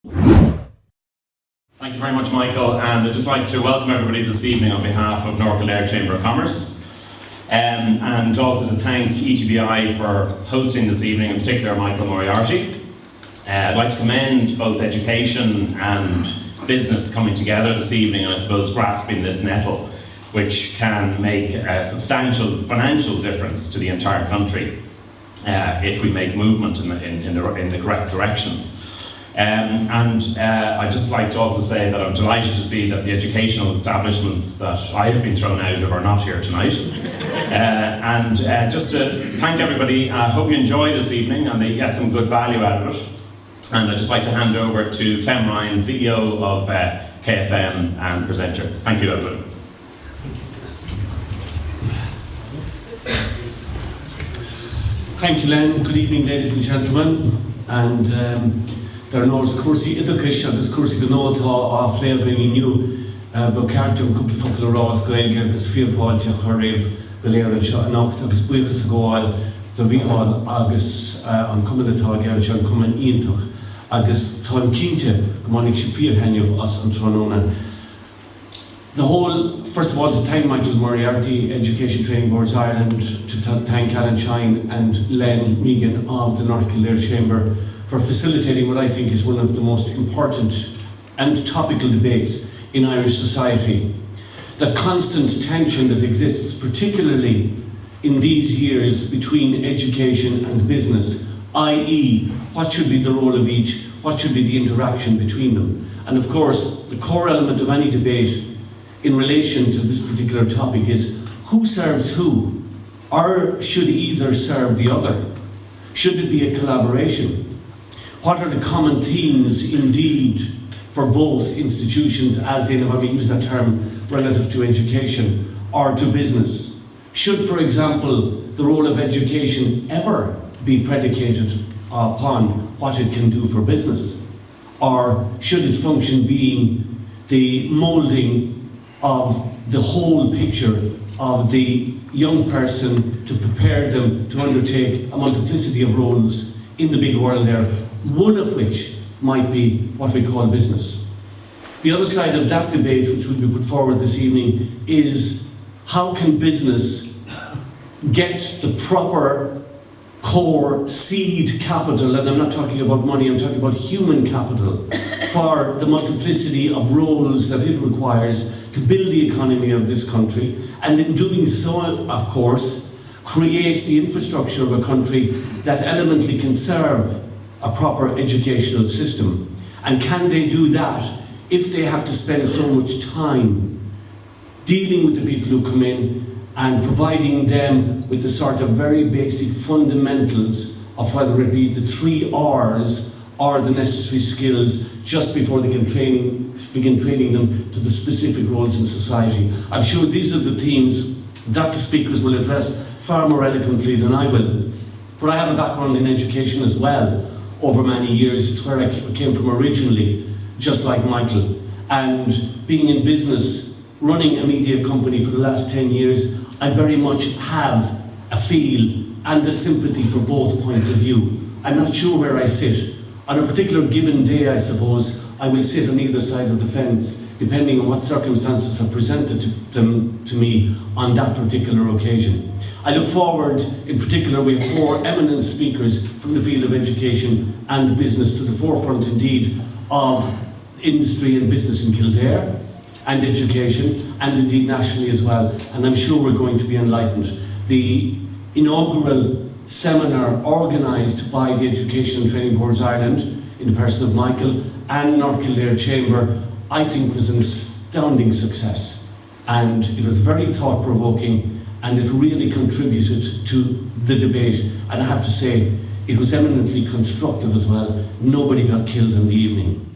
Thank you very much, Michael, and I'd just like to welcome everybody this evening on behalf of North Kildare Chamber of Commerce, and also to thank ETBI for hosting this evening, in particular Michael Moriarty. I'd like to commend both education and business coming together this evening, and I suppose grasping this nettle, which can make a substantial financial difference to the entire country if we make movement in the correct directions. I'd just like to also say that I'm delighted to see that the educational establishments that I have been thrown out of are not here tonight. Just to thank everybody, I hope you enjoy this evening and they get some good value out of it. And I'd just like to hand over to Clem Ryan, CEO of KFM and presenter. Thank you, everybody. Thank you, Len. Good evening, ladies and gentlemen. And there are no cursi education, there's cursi the no off there bringing you, but cartoon couple of rows, Gaelga, agus fear fault, Hariv, Valera, Nacht, agus Buikas Goal, the Vihal, Agus, on coming the target, shall come in Intuch, Agus Tom Kinte, Monik Shafir Henny of us and Tronona. The whole, first of all, to thank Michael Moriarty, Education Training Boards Ireland, to thank Alan Shine and Len Regan of the North Kildare Chamber for facilitating what I think is one of the most important and topical debates in Irish society. The constant tension that exists, particularly in these years between education and business, i.e. what should be the role of each, what should be the interaction between them. And of course, the core element of any debate in relation to this particular topic is who serves who, or should either serve the other? Should it be a collaboration? What are the common themes indeed for both institutions, as in, if I may use that term, relative to education or to business? Should, for example, the role of education ever be predicated upon what it can do for business? Or should its function being the moulding of the whole picture of the young person to prepare them to undertake a multiplicity of roles in the big world there, one of which might be what we call business. The other side of that debate, which will be put forward this evening, is how can business get the proper core seed capital, and I'm not talking about money, I'm talking about human capital, for the multiplicity of roles that it requires to build the economy of this country, and in doing so, of course, create the infrastructure of a country that elementally can serve a proper educational system. And can they do that if they have to spend so much time dealing with the people who come in and providing them with the sort of very basic fundamentals of whether it be the 3 R's or the necessary skills just before they can begin training them to the specific roles in society. I'm sure these are the themes that the speakers will address far more eloquently than I will. But I have a background in education as well over many years. It's where I came from originally, just like Michael. And being in business, running a media company for the last 10 years, I very much have a feel and a sympathy for both points of view. I'm not sure where I sit. On a particular given day, I suppose, I will sit on either side of the fence, depending on what circumstances are presented to me on that particular occasion. I look forward, in particular, we have 4 eminent speakers from the field of education and business to the forefront, indeed, of industry and business in Kildare, and education, and indeed nationally as well, and I'm sure we're going to be enlightened. The inaugural seminar organised by the Education and Training Boards Ireland, in the person of Michael, and North Kildare Chamber, I think was an astounding success. And it was very thought-provoking, and it really contributed to the debate. And I have to say, it was eminently constructive as well. Nobody got killed in the evening.